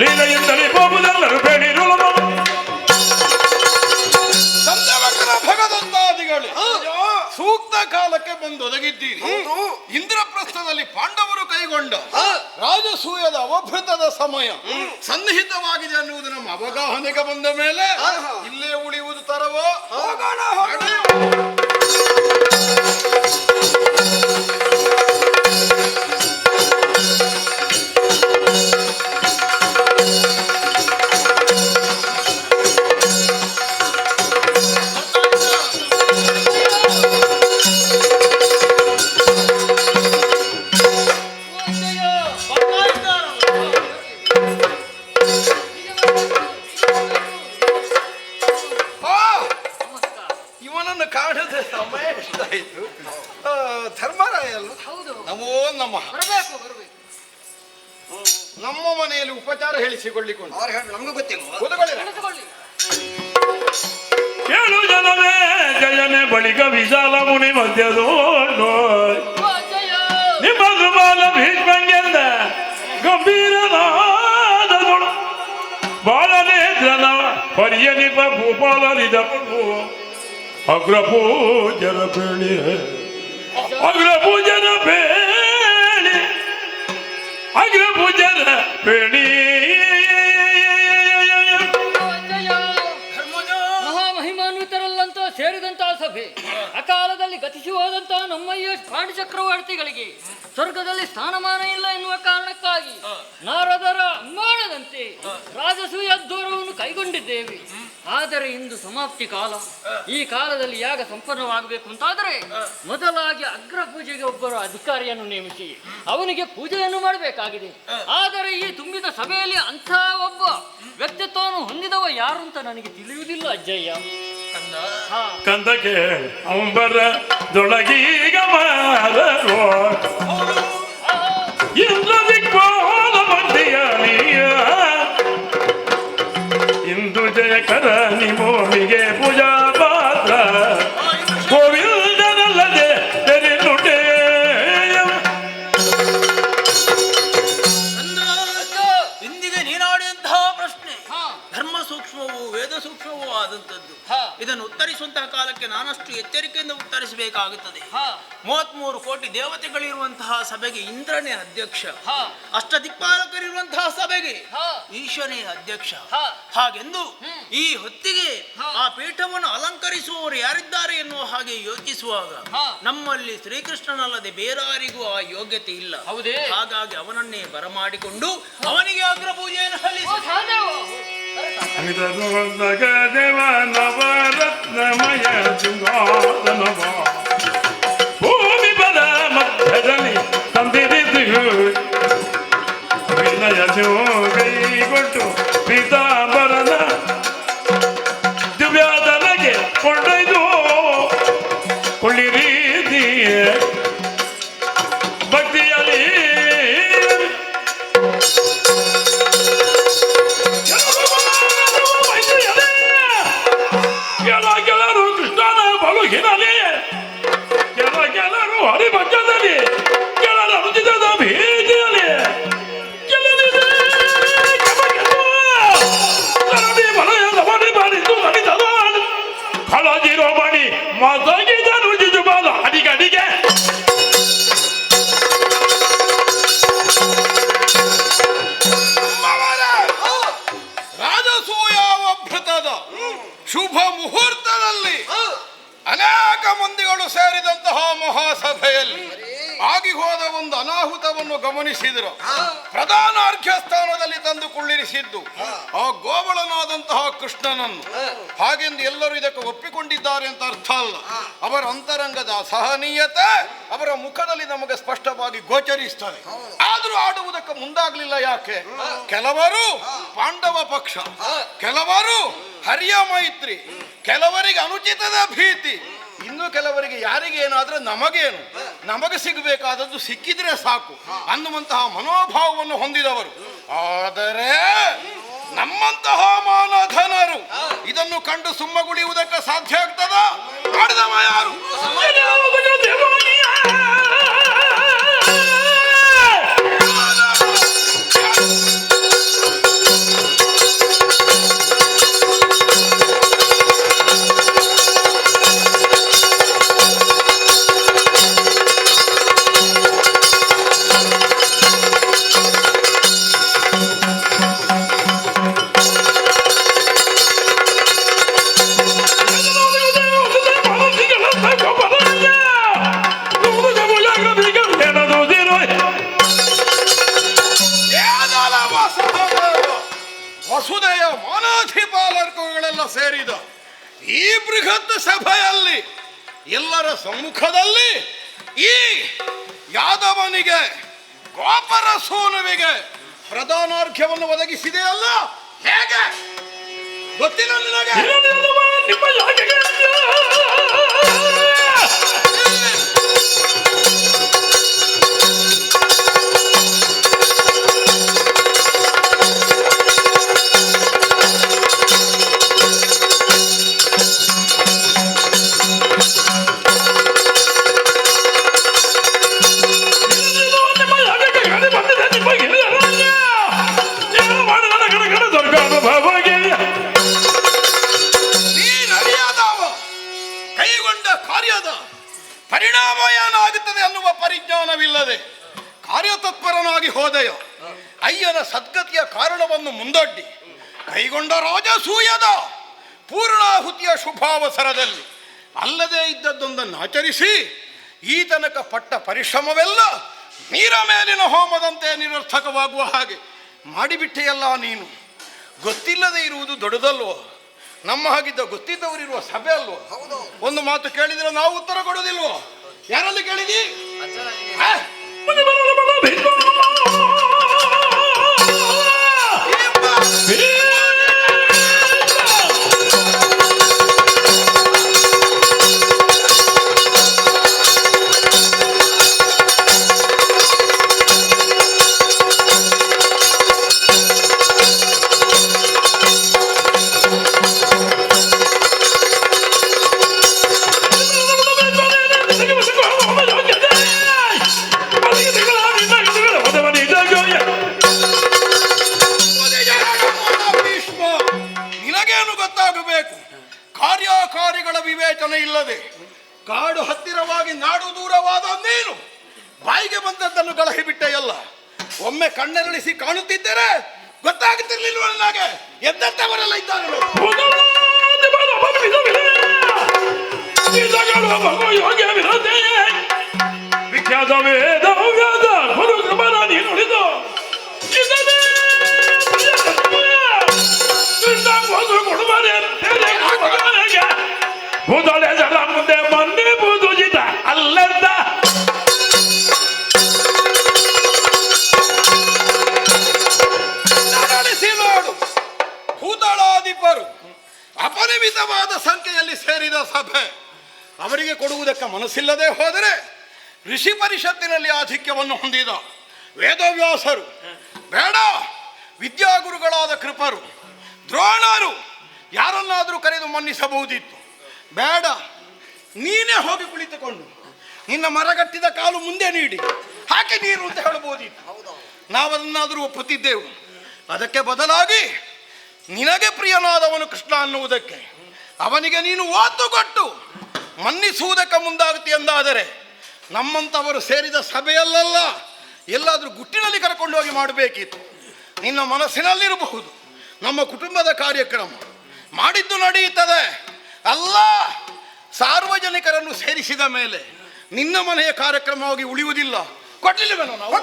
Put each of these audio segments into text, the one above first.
ಲೀಲೆಯಿಂದಲೇ ಹೋಗುವುದೆಲ್ಲರೂ ಬೇಡಿರುಳು ಸಂದವಕರ ಭಗದಂತಾದಿಗಳು ಸೂಕ್ತ ಕಾಲಕ್ಕೆ ಬಂದೊದಗಿದ್ದೀರಿ. ಇಂದ್ರಪ್ರಸ್ಥದಲ್ಲಿ ಪಾಂಡವರು ಕೈಗೊಂಡ ರಾಜಸೂಯದ ಅವಭೃತದ ಸಮಯ ಸನ್ನಿಹಿತವಾಗಿದೆ ಅನ್ನುವುದು ನಮ್ಮ ಅವಗಾಹನೆಗೆ ಬಂದ ಮೇಲೆ ಇಲ್ಲೇ ಉಳಿಯುವುದು ತರವೋ? ನಮ್ಮ ಮನೆಯಲ್ಲಿ ಉಪಚಾರ ಹೇಳಿಸಿಕೊಳ್ಳಿಕೊಂಡು ನಮ್ಗೆ ಗೊತ್ತಿಲ್ಲ. ಕೇಳು ಜನವೇ ಜಯನೆ ಬಳಿಕ ವಿಶಾಲ ಮುನಿ ಮಧ್ಯದೋ ನಿಮ್ಮ ಸುಮಾಲ ಭೀಷ್ಮಂಗೆಂದ ಗಂಭೀರನಾದಗಳು ಬಾಳನೇತ್ರನ ಪರಿಯನಿಪ ಭೂಪಾಲರಿದ ಅಗ್ರಪೂಜನ ಬೇಳಿ ಅಗ್ರಪೂಜನ ಬೇಳಿ ಅಗ್ರಪೂಜನ ಬೇಳಿ ಮಹಾಮಹಿಮಾನ್ವಿತರಲ್ಲಂತ ಸೇರಿದಂತಹ ಸಭೆ ಅಕಾಲದಲ್ಲಿ ಗತಿಸಿ ಹೋದಂತಹ ನಮ್ಮಯ್ಯ ಪಾಂಡು ಚಕ್ರವರ್ತಿಗಳಿಗೆ ಸ್ವರ್ಗದಲ್ಲಿ ಸ್ಥಾನಮಾನ ಇಲ್ಲ ಎನ್ನುವ ಕಾರಣಕ್ಕಾಗಿ ನಾರದರ ಅನುಮಾನದಂತೆ ರಾಜಸೂಯ ದೂರವನ್ನು ಕೈಗೊಂಡಿದ್ದೇವೆ. ಆದರೆ ಇಂದು ಸಮಾಪ್ತಿ ಕಾಲ. ಈ ಕಾಲದಲ್ಲಿ ಯಾಗ ಸಂಪನ್ನವಾಗಬೇಕು ಅಂತಾದರೆ ಮೊದಲಾಗಿ ಅಗ್ರ ಪೂಜೆಗೆ ಒಬ್ಬರು ಅಧಿಕಾರಿಯನ್ನು ನೇಮಿಸಿ ಅವನಿಗೆ ಪೂಜೆಯನ್ನು ಮಾಡಬೇಕಾಗಿದೆ. ಆದರೆ ಈ ತುಂಬಿದ ಸಭೆಯಲ್ಲಿ ಅಂಥ ಒಬ್ಬ ವ್ಯಕ್ತಿತ್ವವನ್ನು ಹೊಂದಿದವ ಯಾರು ಅಂತ ನನಗೆ ತಿಳಿಯುವುದಿಲ್ಲ ಅಜ್ಜಯ್ಯ. ಕಂದಕ್ಕೆ ಅಂಬರ ದೊಳಗೀಗ ಮಾರೋ ಇಂದ್ರ ದಿಗ್ಬೋಲ ಮಂದಿಯಲಿಯ ಇಂದು ಜಯಕರ ನಿಮೋಮಿಗೆ ಪೂಜಾ ಪಾತ್ರ ಗೋವಿಂದನಲ್ಲದೆ ತೆರೆನುಟೆ ಇಂದಿಗೆ ನೀನಾಡಿದಂತಹ ಪ್ರಶ್ನೆ ಧರ್ಮ ಸೂಕ್ಷ್ಮವೂ ವೇದ ಸೂಕ್ಷ್ಮವೂ ಆದಂತದ್ದು. ಇದನ್ನು ಉತ್ತರಿಸುವಂತಹ ಕಾಲಕ್ಕೆ ನಾನಷ್ಟು ಎಚ್ಚರಿಕೆಯಿಂದ ಉತ್ತರಿಸಬೇಕಾಗುತ್ತದೆ. 33 ಕೋಟಿ ದೇವತೆಗಳಿರುವಂತಹ ಸಭೆಗೆ ಇಂದ್ರನೇ ಅಧ್ಯಕ್ಷ, ಅಷ್ಟದಿಕ್ಪಾಲಕರಿರುವಂತಹ ಸಭೆಗೆ ಈಶನೇ ಅಧ್ಯಕ್ಷ. ಹಾಗೆಂದು ಈ ಹೊತ್ತಿಗೆ ಆ ಪೀಠವನ್ನು ಅಲಂಕರಿಸುವವರು ಯಾರಿದ್ದಾರೆ ಎನ್ನುವ ಹಾಗೆ ಯೋಚಿಸುವಾಗ ನಮ್ಮಲ್ಲಿ ಶ್ರೀಕೃಷ್ಣನಲ್ಲದೆ ಬೇರಾರಿಗೂ ಆ ಯೋಗ್ಯತೆ ಇಲ್ಲ. ಹಾಗಾಗಿ ಅವನನ್ನೇ ಬರಮಾಡಿಕೊಂಡು ಅವನಿಗೆ ಅಗ್ರ ಪೂಜೆಯನ್ನು ದೇವ ನವರತ್ನಮಯ ಸಿಂಹಾಸನವ ಭೂಮಿ ಪದ ಮಧ್ಯದಲ್ಲಿ ತಂದಿರಿದು ವಿನಯ ಕೈಗೊಟ್ಟು ಪೀತಾಂಬರನ ದಿವ್ಯಾದನಗೆ ಕೊಂಡೊಯ್ದು ಕೊಳ್ಳಿರೀತಿ ಭಕ್ತಿಯಲ್ಲಿ ಕೆಲರು ಕೃಷ್ಣನ ಬಲುಹಿನಲ್ಲಿ ಕೆಲರು ಹರಿಭಕ್ತದಲ್ಲಿ ಕೆಲರ ರುಚಿತದ ಭೀತಿಯಲ್ಲಿ ಕಳಜಿರೋ ಬಣಿ ಮಸಗಿದ ರುಚಿಜು ಬಾಲ ಅಡಿಗಡಿಗೆ ರಾಜಸೂಯಾವಭೃತದ ಶುಭ ಮುಹೂರ್ತದಲ್ಲಿ ಅನೇಕ ಮಂದಿಗಳು ಸೇರಿದಂತಹ ಮಹಾಸಭೆಯಲ್ಲಿ ಆಗಿ ಹೋದ ಒಂದು ಅನಾಹುತವನ್ನು ಗಮನಿಸಿದರು. ಪ್ರಧಾನ ಅರ್ಘ್ಯ ಸ್ಥಾನದಲ್ಲಿ ತಂದು ಕುಳ್ಳಿರಿಸಿದ್ದು ಆ ಗೋವಳನಾದಂತಹ ಕೃಷ್ಣನನ್ನು. ಹಾಗೆಂದು ಎಲ್ಲರೂ ಇದಕ್ಕೆ ಒಪ್ಪಿಕೊಂಡಿದ್ದಾರೆ ಅಂತ ಅರ್ಥ ಅಲ್ಲ. ಅವರ ಅಂತರಂಗದ ಅಸಹನೀಯತೆ ಅವರ ಮುಖದಲ್ಲಿ ನಮಗೆ ಸ್ಪಷ್ಟವಾಗಿ ಗೋಚರಿಸ್ತದೆ. ಆದರೂ ಆಡುವುದಕ್ಕೆ ಮುಂದಾಗಲಿಲ್ಲ. ಯಾಕೆ? ಕೆಲವರು ಪಾಂಡವ ಪಕ್ಷ, ಕೆಲವರು ಹರಿಯ ಮೈತ್ರಿ, ಕೆಲವರಿಗೆ ಅನುಚಿತದ ಭೀತಿ, ಇನ್ನು ಕೆಲವರಿಗೆ ಯಾರಿಗೆ ಏನಾದ್ರೆ ನಮಗೇನು, ನಮಗೆ ಸಿಗಬೇಕಾದದ್ದು ಸಿಕ್ಕಿದ್ರೆ ಸಾಕು ಅನ್ನುವಂತಹ ಮನೋಭಾವವನ್ನು ಹೊಂದಿದವರು. ಆದರೆ ನಮ್ಮಂತಹ ಮಾನಧನರು ಇದನ್ನು ಕಂಡು ಸುಮ್ಮಗುಳಿಯುವುದಕ್ಕೆ ಸಾಧ್ಯ ಆಗ್ತದ? ಮಾಡಿದವ ಯಾರು? ಸಭೆಯ ಮಾನಾಧಿಪಾಲಕರುಗಳೆಲ್ಲ ಸೇರಿದ ಈ ಬೃಹತ್ ಸಭೆಯಲ್ಲಿ ಎಲ್ಲರ ಸಮ್ಮುಖದಲ್ಲಿ ಈ ಯಾದವನಿಗೆ ಗೋಪರ ಸೋನುವಿಗೆ ಪ್ರಧಾನಾರ್ಘ್ಯವನ್ನು ಒದಗಿಸಿದೆಯಲ್ಲ, ಹೇಗೆ ಗೊತ್ತಿಲ್ಲ ನಿನಗೆ? ನಿಮ್ಮ ಯಾಕೆಗೆ ಕೈಗೊಂಡ ಕಾರ್ಯದ ಪರಿಣಾಮ ಏನಾಗುತ್ತದೆ ಅನ್ನುವ ಪರಿಜ್ಞಾನವಿಲ್ಲದೆ ಕಾರ್ಯತತ್ಪರನಾಗಿ ಹೋದೆಯ. ಅಯ್ಯನ ಸದ್ಗತಿಯ ಕಾರಣವನ್ನು ಮುಂದೊಡ್ಡಿ ಕೈಗೊಂಡ ರಾಜಸೂಯದ ಪೂರ್ಣಾಹುತಿಯ ಶುಭಾವಸರದಲ್ಲಿ ಅಲ್ಲದೆ ಇದ್ದದ್ದೊಂದನ್ನು ಆಚರಿಸಿ ಈ ತನಕ ಪಟ್ಟ ಪರಿಶ್ರಮವೆಲ್ಲ ನೀರ ಮೇಲಿನ ಹೋಮದಂತೆ ನಿರರ್ಥಕವಾಗುವ ಹಾಗೆ ಮಾಡಿಬಿಟ್ಟೆಯಲ್ಲ ನೀನು. ಗೊತ್ತಿಲ್ಲದೆ ಇರುವುದು ದೊಡ್ಡದಲ್ವೋ? ನಮ್ಮ ಹಾಗಿದ್ದ ಗೊತ್ತಿದ್ದವರಿರುವ ಸಭೆ ಅಲ್ವೋ? ಒಂದು ಮಾತು ಕೇಳಿದ್ರೆ ನಾವು ಉತ್ತರ ಕೊಡೋದಿಲ್ವೋ? ಯಾರಲ್ಲಿ ಕೇಳಿದಿ? ನಿನಗೇನು ಗೊತ್ತಾಗಬೇಕು? ಕಾರ್ಯಕಾರಿಗಳ ವಿವೇಚನೆ ಇಲ್ಲದೆ ಕಾಡು ಹತ್ತಿರವಾಗಿ ನಾಡು ದೂರವಾದ ನೀನು ಬಾಯಿಗೆ ಬಂದದ್ದನ್ನು ಗಲಹಿ ಬಿಟ್ಟೆಯಲ್ಲ. ಒಮ್ಮೆ ಕಣ್ಣರಳಿಸಿ ಕಾಣುತ್ತಿದ್ದರೆ ಗೊತ್ತಾಗುತ್ತಿರ್ಲಿಲ್ವ ನನಗೆ? ಎದ್ದಂತವರೆಲ್ಲ ಇದ್ದಾರೆ. ವಿಖ್ಯಾತ ವೇದ ವ್ಯಾದ ಗುರು ಕೃಪನ ನೀನು ನುಡಿದು ಭೂದೊಳೆ ಜಲ ಮುಂದೆ ಮನ್ನೆ ಬೂದುಜಿತ ಅಲ್ಲದ ನೋಡು, ಭೂತಳಾಧಿಪರು ಅಪರಿಮಿತವಾದ ಸಂಖ್ಯೆಯಲ್ಲಿ ಸೇರಿದ ಸಭೆ. ಅವರಿಗೆ ಕೊಡುವುದಕ್ಕೆ ಮನಸ್ಸಿಲ್ಲದೆ ಹೋದರೆ ಋಷಿ ಪರಿಷತ್ತಿನಲ್ಲಿ ಆಧಿಕ್ಯವನ್ನು ಹೊಂದಿದ ವೇದವ್ಯಾಸರು ಬೇಡ, ವಿದ್ಯಾಗುರುಗಳಾದ ಕೃಪರು ದ್ರೋಣರು ಯಾರನ್ನಾದರೂ ಕರೆದು ಮನ್ನಿಸಬಹುದಿತ್ತು. ಬೇಡ, ನೀನೇ ಹೋಗಿ ಕುಳಿತುಕೊಂಡು ನಿನ್ನ ಮರಗಟ್ಟಿದ ಕಾಲು ಮುಂದೆ ನೀಡಿ ಹಾಕಿ ನೀರು ಅಂತ ಹೇಳಬಹುದಿತ್ತು. ನಾವದನ್ನಾದರೂ ಒಪ್ಪುತ್ತಿದ್ದೆವು. ಅದಕ್ಕೆ ಬದಲಾಗಿ ನಿನಗೆ ಪ್ರಿಯನಾದವನು ಕೃಷ್ಣ ಅನ್ನುವುದಕ್ಕೆ ಅವನಿಗೆ ನೀನು ಒತ್ತು ಕೊಟ್ಟು ಮನ್ನಿಸುವುದಕ್ಕೆ ಮುಂದಾಗುತ್ತಿ ಎಂದಾದರೆ ನಮ್ಮಂಥವರು ಸೇರಿದ ಸಭೆಯಲ್ಲ, ಎಲ್ಲಾದರೂ ಗುಟ್ಟಿನಲ್ಲಿ ಕರ್ಕೊಂಡು ಹೋಗಿ ಮಾಡಬೇಕಿತ್ತು. ನಿನ್ನ ಮನಸ್ಸಿನಲ್ಲಿರಬಹುದು ನಮ್ಮ ಕುಟುಂಬದ ಕಾರ್ಯಕ್ರಮ ಮಾಡಿದ್ದು ನಡೆಯುತ್ತದೆ ಅಲ್ಲ. ಸಾರ್ವಜನಿಕರನ್ನು ಸೇರಿಸಿದ ಮೇಲೆ ನಿನ್ನ ಮನೆಯ ಕಾರ್ಯಕ್ರಮವಾಗಿ ಉಳಿಯುವುದಿಲ್ಲ. ಕೊಟ್ಟಿಲ್ಲವೇನೋ ನಾವು?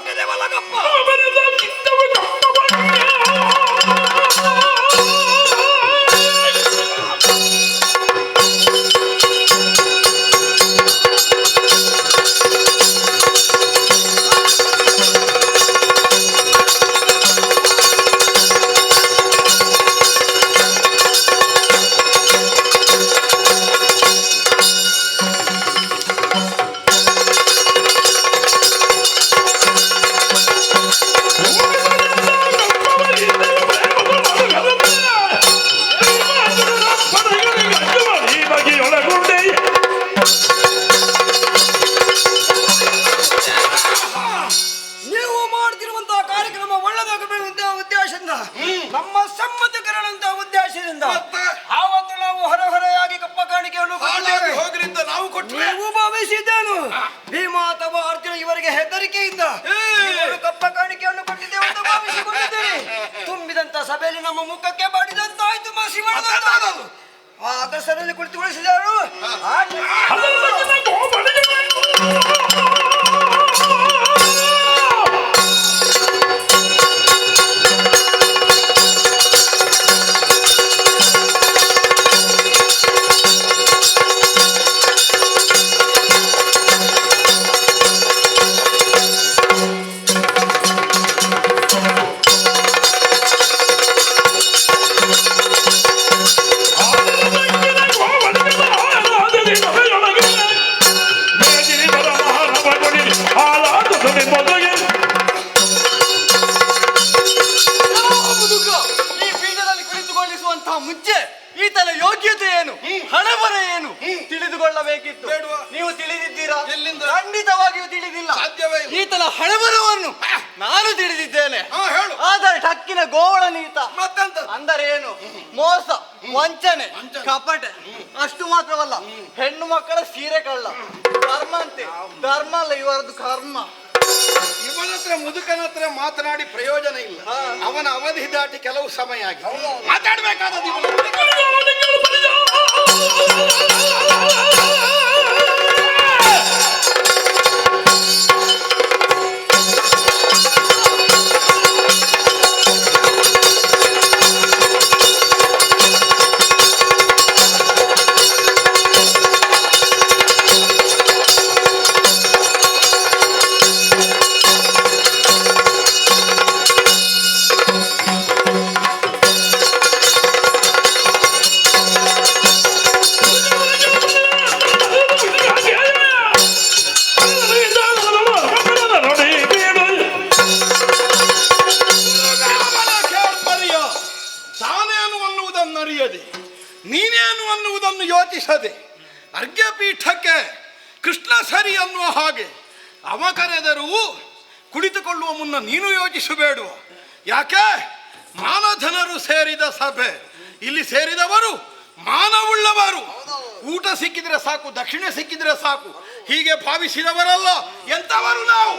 ನಮ್ಮ ಸಮ್ಮತಿಕರಣಂತ ಉದ್ದೇಶದಿಂದ ಆವತ್ತು ನಾವು ಹೊರಹೊರೆಯಾಗಿ ಕಪ್ಪ ಕಾಣಿಕೆಯನ್ನು ಹೋಗ್ರಿಂದ ನಾವು ಕೊಟ್ಟು ನೀವು ಭಾವಿಸಿದ್ದೇನು ಭೀಮ ಅಥವಾ ಅರ್ಜುನ ಇವರಿಗೆ ಹೆದರಿಕೆಯಿಂದ ಕಪ್ಪ ಕಾಣಿಕೆಯನ್ನು ಕೊಟ್ಟಿದ್ದೇವೆ ಅಂತ ಭಾವಿಸಿಕೊಂಡಿದ್ದೇನೆ. ತುಂಬಿದಂತ ಸಭೆಯಲ್ಲಿ ನಮ್ಮ ಮುಖಕ್ಕೆ ಬಾಡಿದಂತಾಯ್ತು, ಮಸಿ ಮಾಡಿದಂತಾಯ್ತು. ಅಗಸರಲ್ಲಿ ಕುಳಿತುಗೊಳಿಸಿದವರು ಮಾಡುವಂತಹ ಮುಂಚೆ ಈತನ ಯೋಗ್ಯತೆ ಏನು, ಹಣಬರ ಏನು ತಿಳಿದುಕೊಳ್ಳಬೇಕಿತ್ತು. ಬೇಡ್ವಾ? ನೀವು ತಿಳಿದಿದ್ದೀರಾ? ಎಲ್ಲಿಂದ? ಖಂಡಿತವಾಗಿಯೂ ತಿಳಿದಿಲ್ಲ. ಸಾಧ್ಯವೇ ಇಲ್ಲ. ಈತನ ಹಣಬರವನ್ನು ನಾನು ತಿಳಿದಿದ್ದೇನೆ. ಹೇಳು. ಆದರೆ ಠಕ್ಕಿನ ಗೋವಳನೀತ ಮತ್ತೆಂತ? ಅಂದರೆ ಏನು? ಮೋಸ, ವಂಚನೆ, ಕಪಟ. ಅಷ್ಟು ಮಾತ್ರವಲ್ಲ, ಹೆಣ್ಣು ಮಕ್ಕಳ ಸೀರೆ ಕಳ್ಳ. ಧರ್ಮ ಅಂತೆ, ಧರ್ಮ ಅಲ್ಲ ಇವರದ್ದು ಕರ್ಮ. ಇವನ ಹತ್ರ ಮುದುಕನ ಹತ್ರ ಮಾತನಾಡಿ ಪ್ರಯೋಜನ ಇಲ್ಲ. ಅವನ ಅವಧಿ ದಾಟಿ ಕೆಲವು ಸಮಯ ಆಗಿ ಮಾತಾಡ್ಬೇಕಾದ ನೀನೇನು ಅನ್ನುವುದನ್ನು ಯೋಚಿಸದೆ ಅರ್ಘ್ಯಪೀಠಕ್ಕೆ ಕೃಷ್ಣ ಸರಿ ಅನ್ನುವ ಹಾಗೆ ಅವ ಕರೆದರೂ ಕುಳಿತುಕೊಳ್ಳುವ ಮುನ್ನ ನೀನು ಯೋಚಿಸಬೇಡ. ಯಾಕೆ? ಮಾನಧನರು ಸೇರಿದ ಸಭೆ. ಇಲ್ಲಿ ಸೇರಿದವರು ಮಾನವುಳ್ಳವರು. ಊಟ ಸಿಕ್ಕಿದ್ರೆ ಸಾಕು, ದಕ್ಷಿಣೆ ಸಿಕ್ಕಿದ್ರೆ ಸಾಕು, ಹೀಗೆ ಭಾವಿಸಿದವರಲ್ಲ. ಎಂತವರು ನಾವು?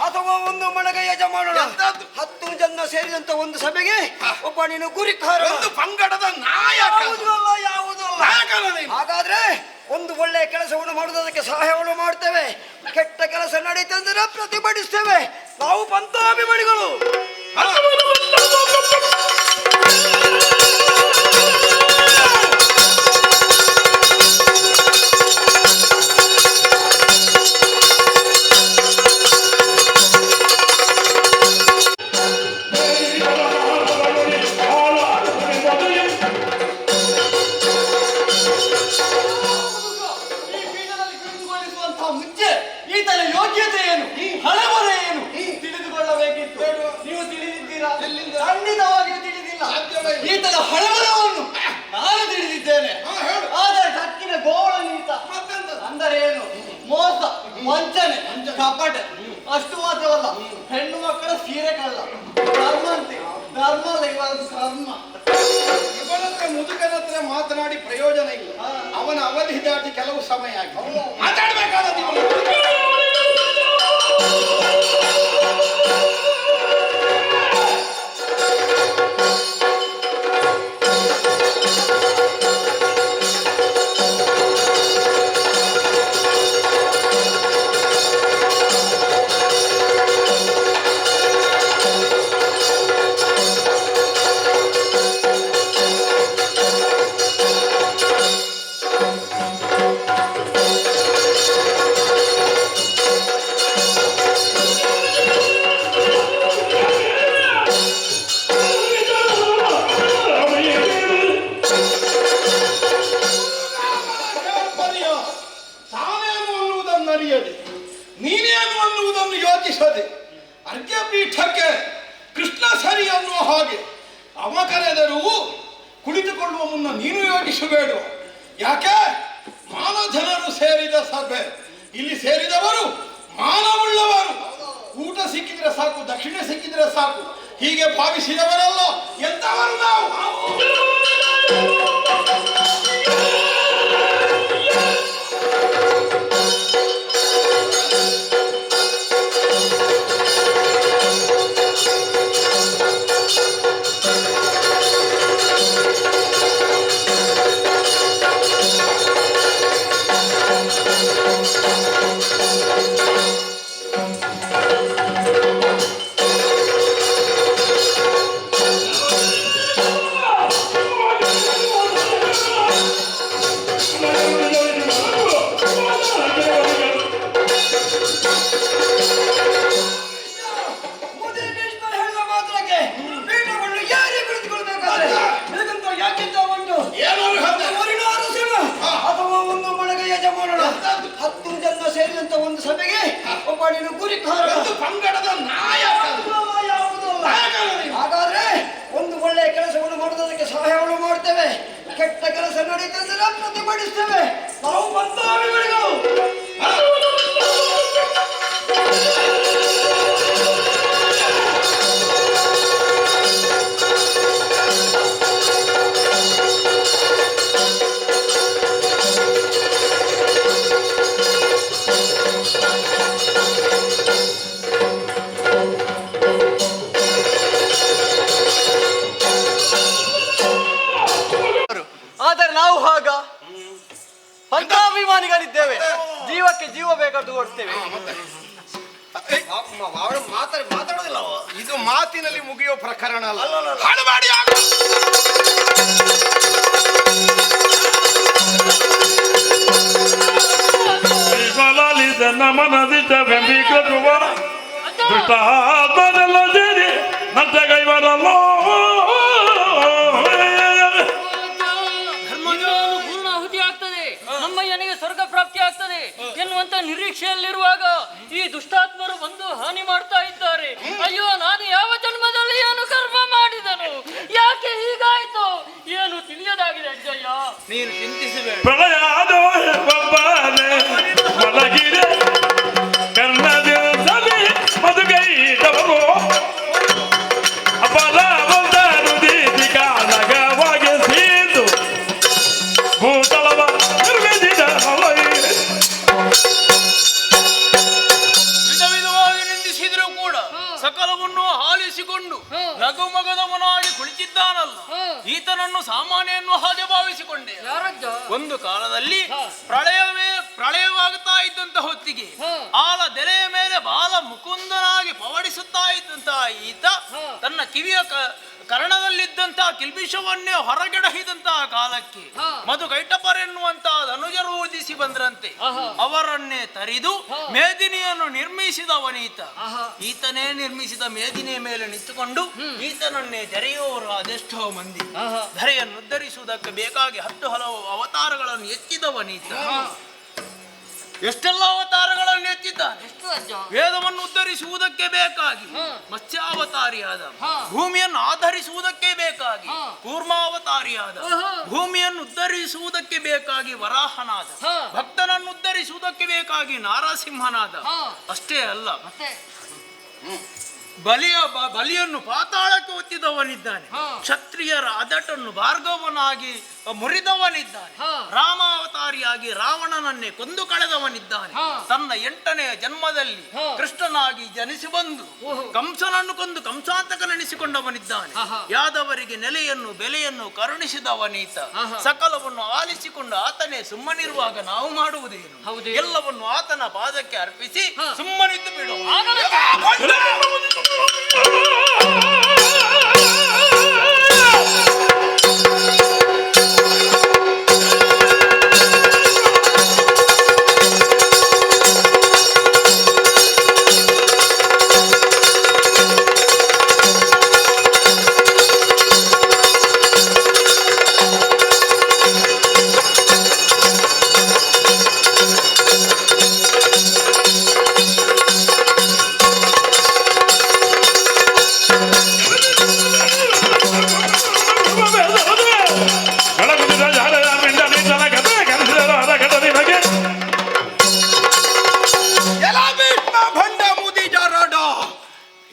ಅಥವಾ ಒಂದು ಮಣಗ ಯಜಮಾನ 10 ಜನ ಸೇರಿದಂತ ಒಂದು ಸಭೆಗೆ ಒಬ್ಬ ನೀನು ಗುರಿಕಾರ, ಒಂದು ಪಂಗಡದ ನಾಯಕ. ಯಾವುದಲ್ಲ. ಹಾಗಾದ್ರೆ ಒಂದು ಒಳ್ಳೆಯ ಕೆಲಸವನ್ನು ಮಾಡುವುದಕ್ಕೆ ಸಹಾಯವನ್ನು ಮಾಡ್ತೇವೆ. ಕೆಟ್ಟ ಕೆಲಸ ನಡೀತಂದ್ರೆ ಪ್ರತಿಭಟಿಸ್ತೇವೆ. ನಾವು ಪಂಥಾಭಿಮಾನಿಗಳು. ಮುಂಚೆ ಈತನ ಯೋಗ್ಯತೆ ಏನು, ಹಣಬರ ಏನು ತಿಳಿದುಕೊಳ್ಳಬೇಕಿತ್ತು. ನೀವು ತಿಳಿದಿದ್ದೀರಾ? ಖಂಡಿತವಾಗಿಯೂ ತಿಳಿದಿಲ್ಲ. ಈತನ ಹಣಬರವನ್ನು ನಾನು ತಿಳಿದಿದ್ದೇನೆ. ಆದರೆ ಠಕ್ಕಿನ ಗೋವಳನೀತ ಅಂದರೆ ಏನು? ಮೋಸ, ವಂಚನೆ, ಕಪಟ. ಅಷ್ಟು ಮಾತ್ರವಲ್ಲ, ಹೆಣ್ಣು ಮಕ್ಕಳ ಸೀರೆ ಕಳ್ಳ. ಧರ್ಮ ಅಂತೆ, ಧರ್ಮ ಅಲ್ಲ ಇವರದ್ದು ಕರ್ಮ. ಇವನ ಹತ್ರ ಮುದುಕನ ಹತ್ರ ಮಾತನಾಡಿ ಪ್ರಯೋಜನ ಇಲ್ಲ. ಅವನ ಅವಧಿ ದಾಟಿ ಕೆಲವು ಸಮಯ ಆಗಿ ಮಾತಾಡ್ಬೇಕಾದ ನೀನೇನು ಅನ್ನುವುದನ್ನು ಯೋಚಿಸದೆ ಅರ್ಘ್ಯಪೀಠಕ್ಕೆ ಕೃಷ್ಣ ಸರಿ ಅನ್ನುವ ಹಾಗೆ ಅವ ಕರೆದರೂ ಕುಳಿತುಕೊಳ್ಳುವ ಮುನ್ನ ನೀನು ಯೋಚಿಸಬೇಡ. ಯಾಕೆ? ಮಾನಧನರು ಸೇರಿದ ಸಭೆ. ಇಲ್ಲಿ ಸೇರಿದವರು ಮಾನವುಳ್ಳವರು. ಊಟ ಸಿಕ್ಕಿದ್ರೆ ಸಾಕು, ದಕ್ಷಿಣೆ ಸಿಕ್ಕಿದ್ರೆ ಸಾಕು, ಹೀಗೆ ಭಾವಿಸಿದವರಲ್ಲ. ಎಂತವರು ನಾವು? ಸೇರಿದಂತ ಒಂದು ಸಭೆಗೆ ಒಬ್ಬ ನೀನು ಗುರಿಕಾರ ಒಂದು ಪಂಗಡದ ನಾಯಕ. ಹಾಗಾದ್ರೆ ಒಂದು ಒಳ್ಳೆಯ ಕೆಲಸವನ್ನು ಮಾಡುವುದಕ್ಕೆ ಸಹಾಯವನ್ನು ಮಾಡ್ತೇವೆ, ಕೆಟ್ಟ ಕೆಲಸ ನಡೀತಂದ್ರೆ ಪ್ರತಿಭಟಿಸ್ತೇವೆ. ನಾವು ಬಂದಾವಿಗಳು. ಆದರೆ ನಾವು ಹಾಗ ಪಂಚಾಭಿಮಾನಿಗಳಿದ್ದೇವೆ, ಜೀವಕ್ಕೆ ಜೀವ ಬೇಕಾದ್ದು ಕೊಡ್ತೇವೆ. ಮಾತಾಡೋದಿಲ್ಲ ಅವ. ಇದು ಮಾತಿನಲ್ಲಿ ಮುಗಿಯೋ ಪ್ರಕರಣ ಅಲ್ಲ. ಹಾಳು ಮಾಡಿ ಮನದಿದ್ದ ಬೆಂಬಿಕರುವ ದುಷ್ಟ ಆತ್ಮನೆಲ್ಲ ಸೇರಿ ನಟ್ಟಗೈವರಲ್ಲೋ ಪೂರ್ಣಾಹುತಿ ಆಗ್ತದೆ, ನಮ್ಮಯ್ಯನಿಗೆ ಸ್ವರ್ಗ ಪ್ರಾಪ್ತಿ ಆಗ್ತದೆ ಎನ್ನುವಂತ ನಿರೀಕ್ಷೆಯಲ್ಲಿರುವಾಗ ಈ ದುಷ್ಟಾತ್ಮರು ಬಂದು ಹಾನಿ ಮಾಡ್ತಾ ಇದ್ದಾರೆ. ಅಯ್ಯೋ, ನಾನು ಯಾವ ಜನ್ಮದಲ್ಲಿ ಏನು ಕರ್ಮ ಮಾಡಿದನು, ಯಾಕೆ ಹೀಗಾಯ್ತು ಏನು ತಿಳಿಯದಾಗಿದೆ ಅಜ್ಜಯ್ಯ. ನೀನು ಚಿಂತಿಸಬೇಡ. ಪ್ರಳಯಾದ ಒಬ್ಬನೇ ಮಲಗಿದೆ ಕರ್ಣದಲ್ಲಿ ಮದುಗೈದವರು ಅಪಲ ಬಂದರು ದೀದಿ ಕಾಲಗವಾಗಿ ಸೀದು ಭೂತಳವ ನಿರ್ಮಿಸಿದ ವಿಧ ವಿಧವಾಗಿ ನಿಂದಿಸಿದ್ರು ಕೂಡ ಸಕಲವನ್ನು ಆಲಿಸಿಕೊಂಡು ಲಘುಮಗದವನಾಗಿ ಕುಳಿತಿದ್ದಾನಲ್ಲ, ಈತನನ್ನು ಸಾಮಾನ್ಯನ್ನು ಹಾಗೆ ಭಾವಿಸಿಕೊಂಡೆ. ಯಾರಜ್ಜ? ಒಂದು ಕಾಲದಲ್ಲಿ ಪ್ರಳಯವಾಗುತ್ತಾ ಇದ್ದಂತ ಹೊತ್ತಿಗೆ ಆಲ ದೆಲೆಯ ಮೇಲೆ ಬಾಲ ಮುಕುಂದನಾಗಿ ಪವಡಿಸುತ್ತಾ ಇದ್ದಂತಹ ಈತ ತನ್ನ ಕಿವಿಯ ಕರ್ಣದಲ್ಲಿದ್ದಂತಹ ಕಿಲ್ಬಿಷವನ್ನೇ ಹೊರಗೆಡಹಿದಂತಹ ಕಾಲಕ್ಕೆ ಮಧುಕೈಟಪರೆನ್ನುವಂತಹ ಧನುಜರು ಉದಿಸಿ ಬಂದ್ರಂತೆ. ಅವರನ್ನೇ ತರಿದು ಮೇದಿನಿಯನ್ನು ನಿರ್ಮಿಸಿದವನೀತ. ಈತನೇ ನಿರ್ಮಿಸಿದ ಮೇದಿನಿಯ ಮೇಲೆ ನಿಂತುಕೊಂಡು ಈತನನ್ನೇ ಧರೆಯುವವರು ಅದೆಷ್ಟೋ ಮಂದಿ. ಧರೆಯನ್ನು ಉದ್ಧರಿಸುವುದಕ್ಕೆ ಬೇಕಾಗಿ 10 ಹಲವು ಅವತಾರಗಳನ್ನು ಎತ್ತಿದವನೀತ. ಎಷ್ಟೆಲ್ಲ ಅವತಾರಗಳನ್ನು ಎತ್ತಿದ್ದಾನೆ. ವೇದವನ್ನು ಉದ್ಧರಿಸುವುದಕ್ಕೆ ಬೇಕಾಗಿ ಮತ್ಸ್ಯಾವತಾರಿಯಾದ, ಭೂಮಿಯನ್ನು ಆಧರಿಸುವುದಕ್ಕೆ ಬೇಕಾಗಿ ಕೂರ್ಮಾವತಾರಿಯಾದ, ಭೂಮಿಯನ್ನು ಉದ್ಧರಿಸುವುದಕ್ಕೆ ಬೇಕಾಗಿ ವರಾಹನಾದ, ಭಕ್ತನನ್ನು ಉದ್ಧರಿಸುವುದಕ್ಕೆ ಬೇಕಾಗಿ ನಾರಸಿಂಹನಾದ. ಅಷ್ಟೇ ಅಲ್ಲ, ಬಲಿಯನ್ನು ಪಾತಾಳಕ್ಕೆ ಒತ್ತಿದವನಿದ್ದಾನೆ. ಕ್ಷತ್ರಿಯರ ಅದಟನ್ನು ಭಾರ್ಗವನಾಗಿ ಮುರಿದವನಿದ್ದಾನೆ. ರಾಮಾವತಾರಿಯಾಗಿ ರಾವಣನನ್ನೇ ಕೊಂದು ಕಳೆದವನಿದ್ದಾನೆ. ತನ್ನ 8ನೆಯ ಜನ್ಮದಲ್ಲಿ ಕೃಷ್ಣನಾಗಿ ಜನಿಸಿ ಬಂದು ಕಂಸನನ್ನು ಕೊಂದು ಕಂಸಾಂತಕನೆನಿಸಿಕೊಂಡವನಿದ್ದಾನೆ. ಯಾದವರಿಗೆ ನೆಲೆಯನ್ನು ಬೆಲೆಯನ್ನು ಕರುಣಿಸಿದವನೀತ. ಸಕಲವನ್ನು ಆಲಿಸಿಕೊಂಡು ಆತನೇ ಸುಮ್ಮನಿರುವಾಗ ನಾವು ಮಾಡುವುದೇನು? ಎಲ್ಲವನ್ನು ಆತನ ಪಾದಕ್ಕೆ ಅರ್ಪಿಸಿ ಸುಮ್ಮನಿದ್ದು ಬಿಡು.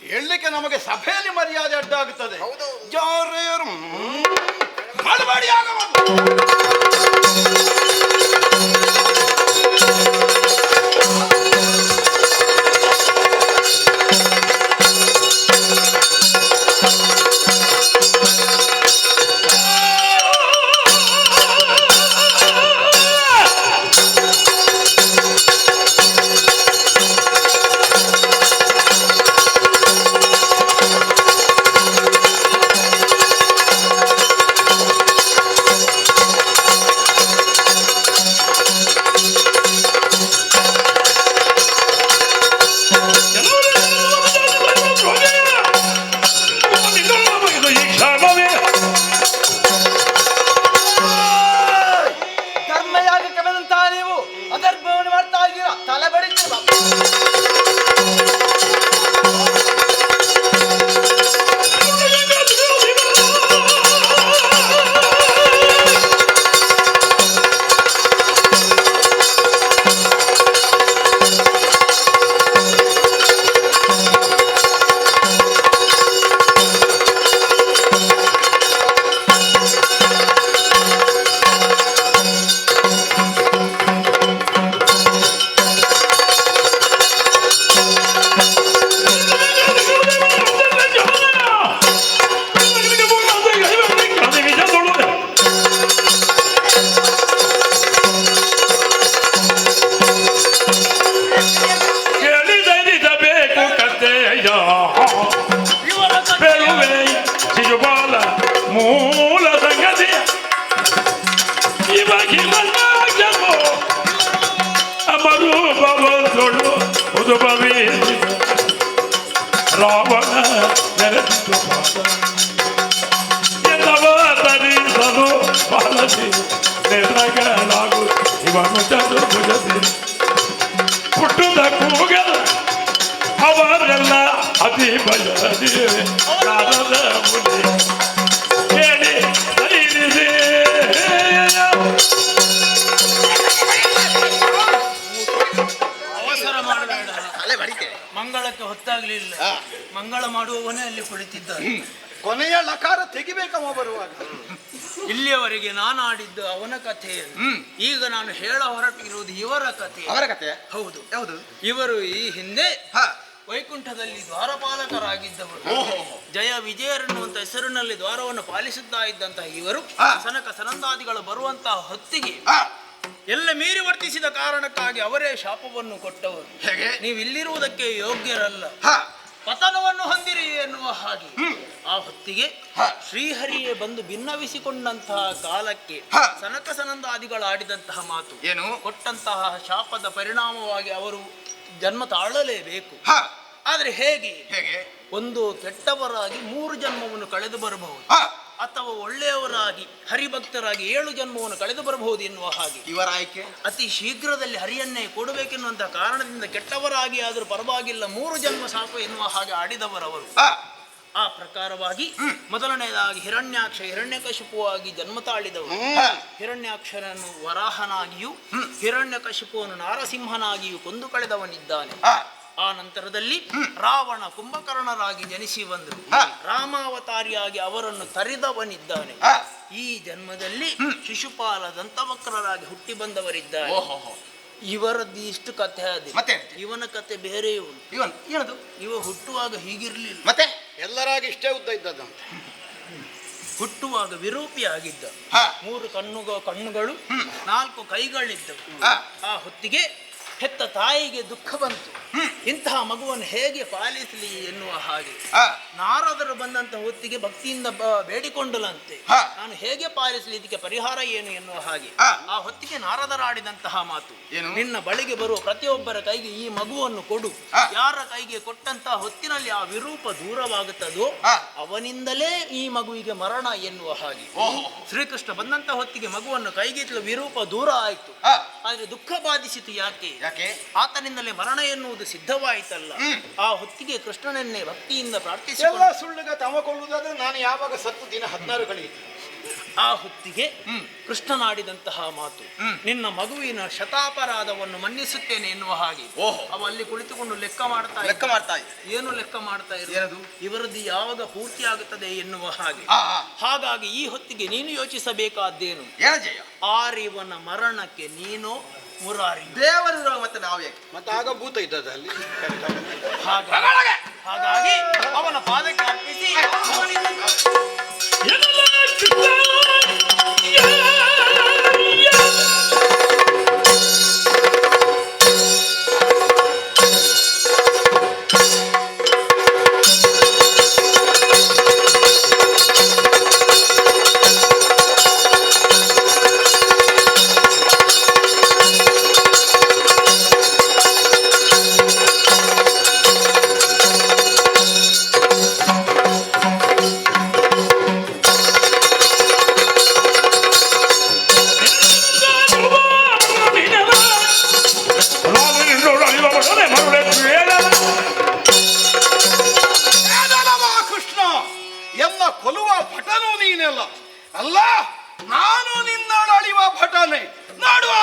ಹೇಳಲಿಕ್ಕೆ ನಮಗೆ ಸಭೆಯಲ್ಲಿ ಮರ್ಯಾದೆ ಅಡ್ಡಾಗುತ್ತದೆ. ಜಾರೆಯರು ಇವರ ಬೇರುವೆ ಶಿಶುಪಾಲ ಮೂಲ ಸಂಗತಿ ಇವಾಗಿವೋ ಅಮರೂಪವೊಂದೊಳು ಉದುಪವೇ ರಾವಣ ನೆರೆಸಿತು ತರಿಸಲು ಬಾಲಸಿ ನೆರಗಳಾಗು ಇವನು ಚತುರ್ಭುಜತೆ ಹುಟ್ಟುದ ಕೂಗಲ ಅವರೆಲ್ಲ ಅತಿ ಭಯದಿ ಕಾಲದ ಮುನಿ ಕೇಳಿ ಧೈರ್ಯದೆ ಅವಸರ ಮಾಡಬೇಡ. ಮಂಗಳಕ್ಕೆ ಹೊತ್ತಾಗ್ಲಿಲ್ಲ. ಮಂಗಳ ಮಾಡುವವನೇ ಅಲ್ಲಿ ಕುಳಿತಿದ್ದಾನೆ. ಕೊನೆಯ ಲಕಾರ ತೆಗಿಬೇಕಮ್ಮ ಬರುವಾಗ. ಇಲ್ಲಿಯವರೆಗೆ ನಾನು ಆಡಿದ್ದು ಅವನ ಕಥೆಯನ್ನು. ಈಗ ನಾನು ಹೇಳ ಹೊರಟಿರುವುದು ಇವರ ಕಥೆ. ಅವರ ಕಥೆ ಹೌದು. ಯಾವುದು? ಇವರು ಈ ಹಿಂದೆ ವೈಕುಂಠದಲ್ಲಿ ದ್ವಾರಪಾಲಕರಾಗಿದ್ದವರು. ಜಯ ವಿಜಯರನ್ನುವಂತ ಹೆಸರಿನಲ್ಲಿ ದ್ವಾರವನ್ನು ಪಾಲಿಸುತ್ತಾ ಇದ್ದಂತಹ ಇವರು ಸನಕ ಸನಂದಾದಿಗಳು ಬರುವಂತಹ ಹೊತ್ತಿಗೆ ಎಲ್ಲ ಮೀರಿ ವರ್ತಿಸಿದ ಕಾರಣಕ್ಕಾಗಿ ಅವರೇ ಶಾಪವನ್ನು ಕೊಟ್ಟವರು. ನೀವು ಇಲ್ಲಿರುವುದಕ್ಕೆ ಯೋಗ್ಯರಲ್ಲ, ಪತನವನ್ನು ಹೊಂದಿರಿ ಎನ್ನುವ ಹಾಗೆ. ಆ ಹೊತ್ತಿಗೆ ಶ್ರೀಹರಿಯೇ ಬಂದು ಭಿನ್ನವಿಸಿಕೊಂಡಂತಹ ಕಾಲಕ್ಕೆ ಸನಕ ಸನಂದಾದಿಗಳು ಆಡಿದಂತಹ ಮಾತು ಏನು, ಕೊಟ್ಟಂತಹ ಶಾಪದ ಪರಿಣಾಮವಾಗಿ ಅವರು ಜನ್ಮ ತಾಳಲೇಬೇಕು. ಆದ್ರೆ ಹೇಗೆ? ಒಂದು ಕೆಟ್ಟವರಾಗಿ 3 ಜನ್ಮವನ್ನು ಕಳೆದು ಬರಬಹುದು, ಅಥವಾ ಒಳ್ಳೆಯವರಾಗಿ ಹರಿಭಕ್ತರಾಗಿ 7 ಜನ್ಮವನ್ನು ಕಳೆದು ಬರಬಹುದು ಎನ್ನುವ ಹಾಗೆ ಇವರ ಆಯ್ಕೆ. ಅತಿ ಶೀಘ್ರದಲ್ಲಿ ಹರಿಯನ್ನೇ ಕೊಡಬೇಕೆನ್ನುವಂತಹ ಕಾರಣದಿಂದ ಕೆಟ್ಟವರಾಗಿ ಆದರೂ ಪರವಾಗಿಲ್ಲ 3 ಜನ್ಮ ಸಾಕು ಎನ್ನುವ ಹಾಗೆ ಆಡಿದವರವರು. ಆ ಪ್ರಕಾರವಾಗಿ ಮೊದಲನೇದಾಗಿ ಹಿರಣ್ಯಕಶಿಪುವಾಗಿ ಜನ್ಮ ತಾಳಿದವರು. ಹಿರಣ್ಯಾಕ್ಷರನ್ನು ವರಾಹನಾಗಿಯೂ ಹಿರಣ್ಯಕಶಿಪುವನ್ನು ನಾರಸಿಂಹನಾಗಿಯೂ ಕೊಂದು ಕಳೆದವನಿದ್ದಾನೆ. ಆ ನಂತರದಲ್ಲಿ ರಾವಣ ಕುಂಭಕರ್ಣರಾಗಿ ಜನಿಸಿ ಬಂದರು. ರಾಮಾವತಾರಿಯಾಗಿ ಅವರನ್ನು ತರಿದವನಿದ್ದಾನೆ. ಈ ಜನ್ಮದಲ್ಲಿ ಶಿಶುಪಾಲ ದಂತವಕ್ರರಾಗಿ ಹುಟ್ಟಿ ಬಂದವರಿದ್ದಾರೆ. ಇವರದ್ದು ಇಷ್ಟು ಕಥೆ ಆದ. ಮತ್ತೆ ಇವನ ಕಥೆ ಬೇರೆಯೇ ಉಂಟು. ಇವ ಹುಟ್ಟುವಾಗ ಹೀಗಿರ್ಲಿಲ್ಲ, ಮತ್ತೆ ಎಲ್ಲರಾಗಿ ಇಷ್ಟೇ ಉದ್ದ ಇದ್ದದಂತೆ. ಹುಟ್ಟುವಾಗ ವಿರೂಪಿಯಾಗಿದ್ದ. 3 ಕಣ್ಣುಗಳು 4 ಕೈಗಳಿದ್ದವು. ಆ ಹೊತ್ತಿಗೆ ಹೆತ್ತ ತಾಯಿಗೆ ದುಃಖ ಬಂತು. ಇಂತಹ ಮಗುವನ್ನು ಹೇಗೆ ಪಾಲಿಸಲಿ ಎನ್ನುವ ಹಾಗೆ ನಾರದರು ಬಂದಂತ ಹೊತ್ತಿಗೆ ಭಕ್ತಿಯಿಂದ ಬೇಡಿಕೊಂಡಲಂತೆ, ನಾನು ಹೇಗೆ ಪಾಲಿಸಲಿ, ಇದಕ್ಕೆ ಪರಿಹಾರ ಏನು ಎನ್ನುವ ಹಾಗೆ. ಆ ಹೊತ್ತಿಗೆ ನಾರದರಾಡಿದಂತಹ ಮಾತು, ನಿನ್ನ ಬಳಿಗೆ ಬರುವ ಪ್ರತಿಯೊಬ್ಬರ ಕೈಗೆ ಈ ಮಗುವನ್ನು ಕೊಡು. ಯಾರ ಕೈಗೆ ಕೊಟ್ಟಂತಹ ಹೊತ್ತಿನಲ್ಲಿ ಆ ವಿರೂಪ ದೂರವಾಗುತ್ತದೋ ಅವನಿಂದಲೇ ಈ ಮಗುವಿಗೆ ಮರಣ ಎನ್ನುವ ಹಾಗೆ. ಶ್ರೀಕೃಷ್ಣ ಬಂದಂತ ಹೊತ್ತಿಗೆ ಮಗುವನ್ನು ಕೈಗೆತ್ತಲು ವಿರೂಪ ದೂರ ಆಯಿತು. ಆದ್ರೆ ದುಃಖ ಬಾಧಿಸಿತು. ಯಾಕೆ? ಆತನಿಂದಲೇ ಮರಣ ಎನ್ನುವುದು ಸಿದ್ಧವಾಯಿತಲ್ಲ. ಆ ಹೊತ್ತಿಗೆ ಕೃಷ್ಣನನ್ನೇ ಭಕ್ತಿಯಿಂದ ಪ್ರಾರ್ಥಿಸಿ, ಸುಳ್ಳುಗ ತಮಕೊಳ್ಳುವುದಾದ್ರೆ ನಾನು ಯಾವಾಗ ಸತ್ತು ದಿನ 16 ಕಳೆಯಿತು. ಆ ಹೊತ್ತಿಗೆ ಕೃಷ್ಣನಾಡಿದಂತಹ ಮಾತು, ನಿನ್ನ ಮಗುವಿನ ಶತಾಪರಾಧವನ್ನು ಮನ್ನಿಸುತ್ತೇನೆ ಎನ್ನುವ ಹಾಗೆ. ಅವ ಅಲ್ಲಿ ಕುಳಿತುಕೊಂಡು ಲೆಕ್ಕ ಮಾಡ್ತಾ ಏನು ಲೆಕ್ಕ ಮಾಡ್ತಾ ಇರೋದು, ಇವರದ್ದು ಯಾವಾಗ ಪೂರ್ತಿ ಆಗುತ್ತದೆ ಎನ್ನುವ ಹಾಗೆ. ಹಾಗಾಗಿ ಈ ಹೊತ್ತಿಗೆ ನೀನು ಯೋಚಿಸಬೇಕಾದ್ದೇನು, ಆರಿವನ ಮರಣಕ್ಕೆ ನೀನು ಮುರಾರಿ ದೇವರು ಮತ್ತೆ ನಾವೇ ಮತ್ತೆ ಆಗ ಭೂತ ಇದ್ದದ ಅಲ್ಲಿ. ಹಾಗಾಗಿ ಅವನ ಪಾದಕ್ಕೆ ಅರ್ಪಿಸಿ ಕೊಲ್ಲುವ ಭಟನು ನೀನೆಲ್ಲ ಅಲ್ಲ, ನಾನು ನಿನ್ನೊಳಳಿವ ಭಟನೆ ನೋಡುವ.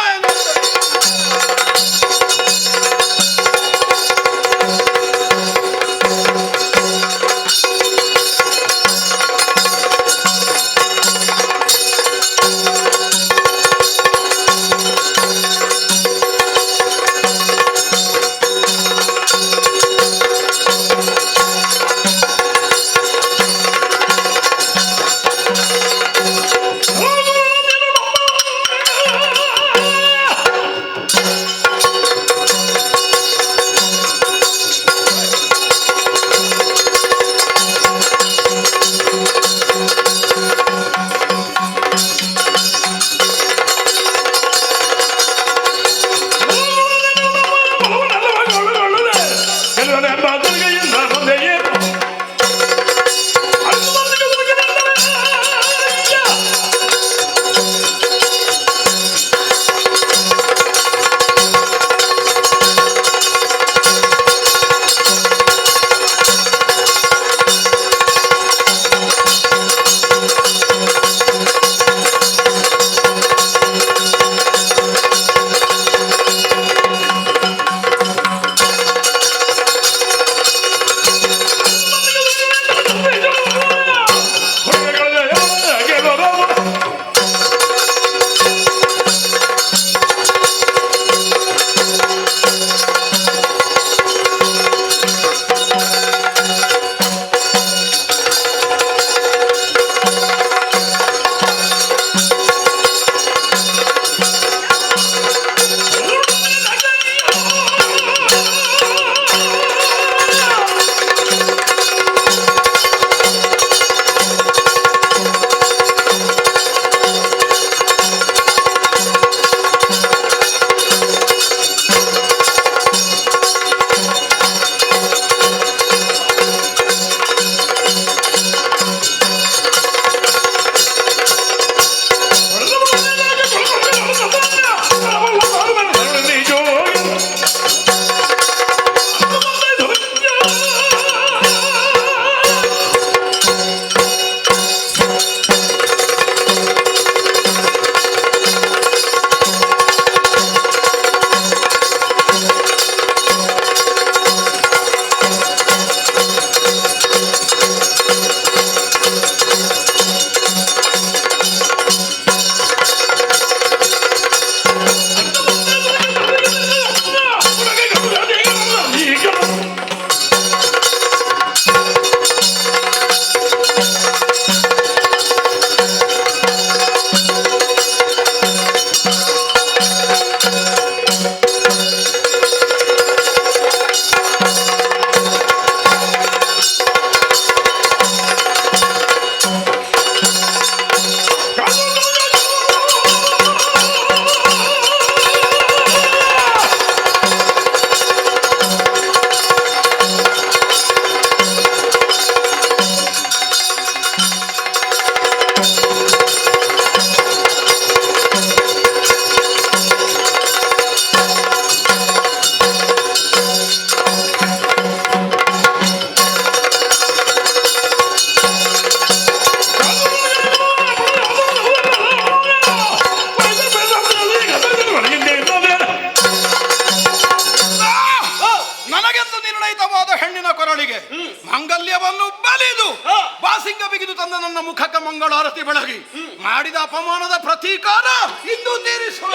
ಬಲಿದು ಬಾಸಿಂಗ ಬಿಗಿದು ತಂದ ನನ್ನ ಮುಖಕ್ಕೆ ಮಂಗಳಾರತಿ ಬೆಳಗಿ ಮಾಡಿದ ಅಪಮಾನದ ಪ್ರತೀಕಾರ ಇಂದು ತೀರಿಸುವ.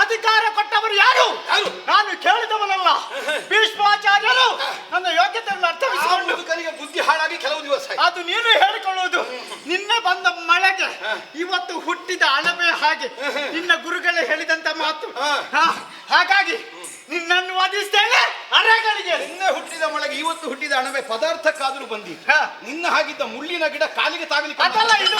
ಅಧಿಕಾರ ಕೊಟ್ಟವರು ಯಾರು? ನಾನು ಕೇಳಿದವನಲ್ಲ. ಭೀಷ್ಮಾಚಾರ್ಯರು ನನ್ನ ಯೋಗ್ಯತೆಯನ್ನು ಅರ್ಥವಿಸಿಕೊಂಡು ಬುದ್ಧಿ ಹಾಳಾಗಿ ಕೆಲವು ದಿವಸ ಅದು ನೀನು ಹೇಳಿಕೊಳ್ಳುವುದು. ನಿನ್ನೆ ಬಂದ ಮಳೆಗೆ ಇವತ್ತು ಹುಟ್ಟಿದ ಅಣಬೆ ಹಾಗೆ ನಿನ್ನ ಗುರುಗಳೇ ಹೇಳಿದಂತ ಮಾತು. ಹಾಗಾಗಿ ನಿನ್ನನ್ನು ವಧಿಸ್ತೇನೆ ಅರೆಗಳಿಗೆ. ನಿನ್ನೆ ಹುಟ್ಟಿದ ಮಳೆಗೆ ಇವತ್ತು ಹುಟ್ಟಿದ ಅಣಬೆ ಪದಾರ್ಥಕ್ಕಾದರೂ ಬಂದಿ. ನಿನ್ನ ಹಾಗಿದ್ದ ಮುಳ್ಳಿನ ಗಿಡ ಕಾಲಿಗೆ ತಾಗಲಿಕ್ಕೆ ಅದಲ್ಲ ಇದು.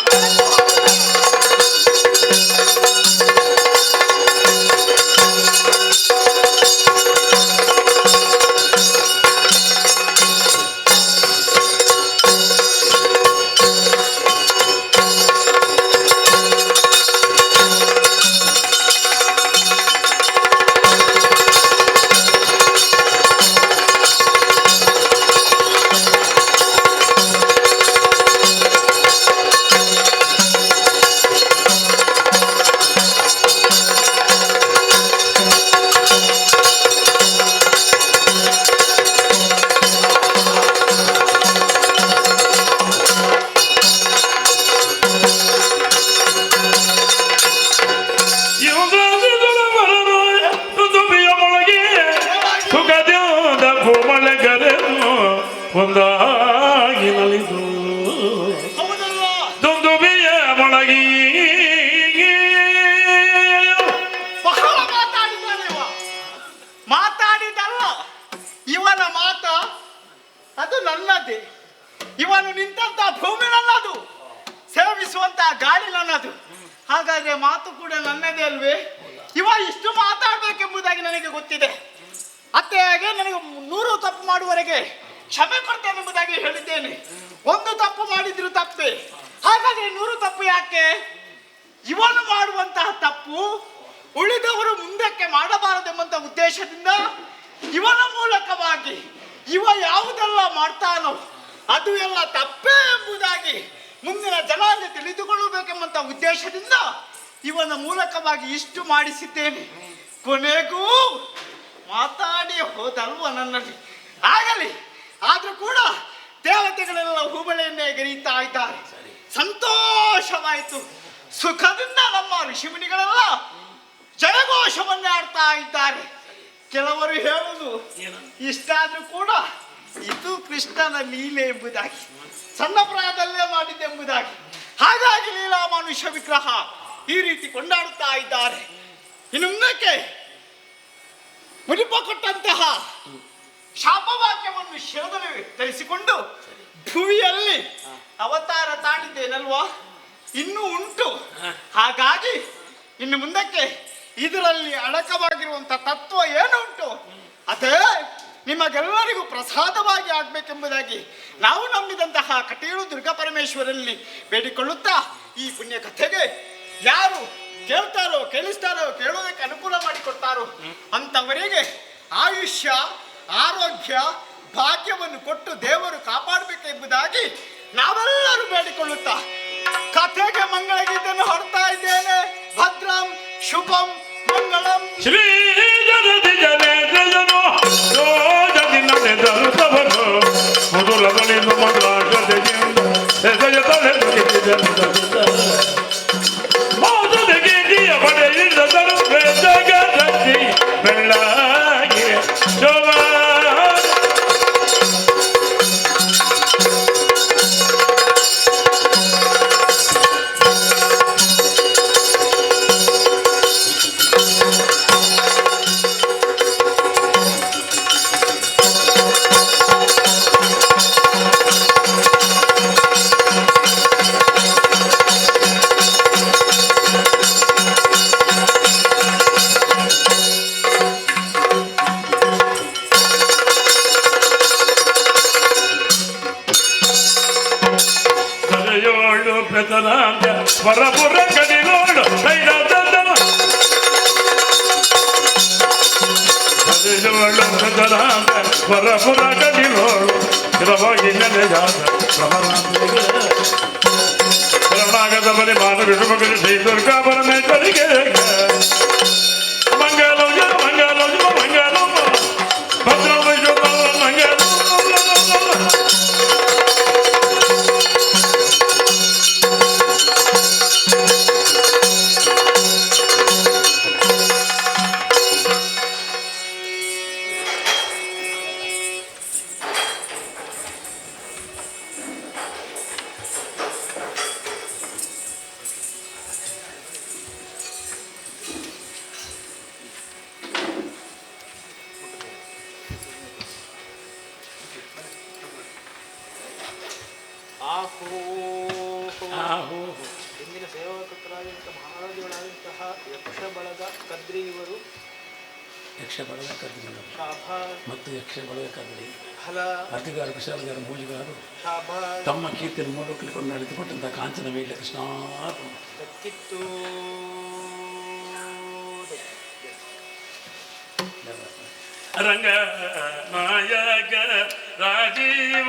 ಒಂದಾಗಿ ನಲಿದು ದುಂದುಬಿಯ ಮೊಳಗಿ ಬಹಳ ಮಾತಾಡಿದ್ದಾನೆ ಇವ. ಮಾತಾಡಿದಲ್ಲ ಇವನ ಮಾತ ಅದು ನನ್ನದೇ. ಇವನು ನಿಂತಹ ಭೂಮಿ ನನ್ನದು, ಸೇವಿಸುವಂತಹ ಗಾಳಿ ನನ್ನದು. ಹಾಗಾದ್ರೆ ಮಾತು ಕೂಡ ನನ್ನದೇ ಅಲ್ವೇ? ಇವ ಇಷ್ಟು ಮಾತಾಡ್ಬೇಕೆಂಬುದಾಗಿ ನನಗೆ ಗೊತ್ತಿದೆ. ಅತ್ತೆಯಾಗೆ ನನಗೆ 100 ತಪ್ಪು ಮಾಡುವವರೆಗೆ ಕ್ಷಮೆ ಕೊಡ್ತೇನೆಂಬುದಾಗಿ ಹೇಳಿದ್ದೇನೆ. 1 ತಪ್ಪು ಮಾಡಿದ್ರು ತಪ್ಪೆ. ಹಾಗಾದ್ರೆ 100 ತಪ್ಪು ಯಾಕೆ? ಇವನು ಮಾಡುವಂತಹ ತಪ್ಪು ಉಳಿದವರು ಮುಂದಕ್ಕೆ ಮಾಡಬಾರದೆಂಬಂತ ಉದ್ದೇಶದಿಂದ ಇವನ ಮೂಲಕವಾಗಿ ಇವ ಯಾವುದೆಲ್ಲ ಮಾಡ್ತಾನೋ ಅದು ಎಲ್ಲ ತಪ್ಪೇ ಎಂಬುದಾಗಿ ಮುಂದಿನ ಜನಾಂಗ ತಿಳಿದುಕೊಳ್ಳಬೇಕೆಂಬಂತ ಉದ್ದೇಶದಿಂದ ಇವನ ಮೂಲಕವಾಗಿ ಇಷ್ಟು ಮಾಡಿಸಿದ್ದೇನೆ. ಕೊನೆಗೂ ಮಾತಾಡಿ ಹೋದಲ್ವ ನನ್ನಲ್ಲಿ. ಆಗಲಿ, ಆದ್ರೂ ಕೂಡ ದೇವತೆಗಳೆಲ್ಲ ಹೂಬಳೆಯನ್ನೇ ಗೆರೀತಾ ಇದ್ದಾರೆ. ಸಂತೋಷವಾಯಿತು. ಸುಖದಿಂದ ನಮ್ಮ ಋಷಿಮುನಿಗಳೆಲ್ಲ ಜಯಘೋಷವನ್ನೇ ಆಡ್ತಾ ಇದ್ದಾರೆ. ಕೆಲವರು ಹೇಳುವುದು ಇಷ್ಟಾದ್ರೂ ಕೂಡ ಇದು ಕೃಷ್ಣನ ಲೀಲೆ ಎಂಬುದಾಗಿ, ಸಣ್ಣ ಪ್ರಾಯದಲ್ಲೇ ಮಾಡಿದ್ದೆಂಬುದಾಗಿ. ಹಾಗಾಗಿ ಲೀಲಾ ಮನುಷ್ಯ ವಿಗ್ರಹ ಈ ರೀತಿ ಕೊಂಡಾಡುತ್ತಾ ಇದ್ದಾರೆ. ಇನ್ನು ಮುಂದಕ್ಕೆ ಮುನಿಪ ಕೊಟ್ಟಂತಹ ಶಾಪವಾಕ್ಯವನ್ನು ಶಿರದಲ್ಲಿ ಧರಿಸಿಕೊಂಡು ಭೂಮಿಯಲ್ಲಿ ಅವತಾರ ತಾಳಿದ್ದೇನಲ್ವಾ? ಇನ್ನೂ ಉಂಟು. ಹಾಗಾಗಿ ಇನ್ನು ಮುಂದಕ್ಕೆ ಇದರಲ್ಲಿ ಅಡಕವಾಗಿರುವಂತಹ ತತ್ವ ಏನು ಉಂಟು ಅದೇ ನಿಮಗೆಲ್ಲರಿಗೂ ಪ್ರಸಾದವಾಗಿ ಆಗ್ಬೇಕೆಂಬುದಾಗಿ ನಾವು ನಂಬಿದಂತಹ ಕಟೀಲು ದುರ್ಗಾ ಪರಮೇಶ್ವರಲ್ಲಿ ಬೇಡಿಕೊಳ್ಳುತ್ತಾ ಈ ಪುಣ್ಯ ಕಥೆಗೆ ಯಾರು ಕೇಳ್ತಾರೋ ಕೇಳಿಸ್ತಾರೋ ಕೇಳೋದಕ್ಕೆ ಅನುಕೂಲ ಮಾಡಿಕೊಡ್ತಾರೋ ಅಂತವರಿಗೆ ಆಯುಷ್ಯ ಆರೋಗ್ಯ ಭಾಗ್ಯವನ್ನು ಕೊಟ್ಟು ದೇವರು ಕಾಪಾಡಬೇಕೆಂಬುದಾಗಿ ನಾವೆಲ್ಲರೂ ಬೇಡಿಕೊಳ್ಳುತ್ತಾ ಕಥೆಗೆ ಮಂಗಳಗೀತೆಯನ್ನು ಹೊರತಾ ಇದ್ದೇನೆ. ಭದ್ರಂ ಶುಭಂ ಮಂಗಳಂ. ಶ್ರೀ ಜಗದಿ ಜನೇಂದ್ರನು ಯೋಜದಿ ನಡೆದರುತ್ತವನು ಮೊದಲದನೆಂದು ಮೊದಲಾಗದೆಯಿಂದ ಹೆಸೆಯ ಮೌದೆಗೆ ಪಡೆಯಿಲ್ಲದರು ಜಗದಿ ಬೆಳ್ಳಾಗಿ ಶೋಭಾ ಕಡಿಲೋಳು ಗಜರಾಂತ ವರಪುರ ಕಡಿಲೋಳು ಸ್ಥಿರವಾಗಿ ನೆಲೆಯಾದ ಭ್ರಮರಾಂಬೆಗೆ ಶರಣಾಗತ ಪರಿಮಾಣ ವಿಷ್ಣುಮಗನ ಶ್ರೀ ದುರ್ಗಾ ಪರಮೇಶ್ವರಿಗೆ ಮಂಗಲ ಮಂಗಲ ಮಂಗಲ ಭದ್ರ ವಿಷ್ಣು ಮಂಗಲ ಇಂದಿನ ಸೇವಾಕರ್ತರಾದಂತಹ ಮಹಾರಾಜಗಳಾದಂತಹ ಯಕ್ಷ ಬಳಗ ಕದ್ರಿ ಇವರು ಯಕ್ಷ ಬಳಗ ಕದ್ರಿ ಶಾಭಾ ಮತ್ತು ಯಕ್ಷ ಬಳಗ ಕದ್ರಿ ಫಲ ಅತಿಗಾರ ಕುಶಾಲಗಾರ ಮೂಲಿಗಾರು ಶಾಭಾ ತಮ್ಮ ಕೀರ್ತಿಯನ್ನು ಮೂಲಕಲಿಕೊಂಡು ನಡೆದುಕೊಟ್ಟಂತಹ ಕಾಂಚನ ಮೇಲೆ ಕೃಷ್ಣಾರ್ಪಣ ದಕ್ಕಿತ್ತು ರಂಗ ನಾಯಕ ರಾಜೀವ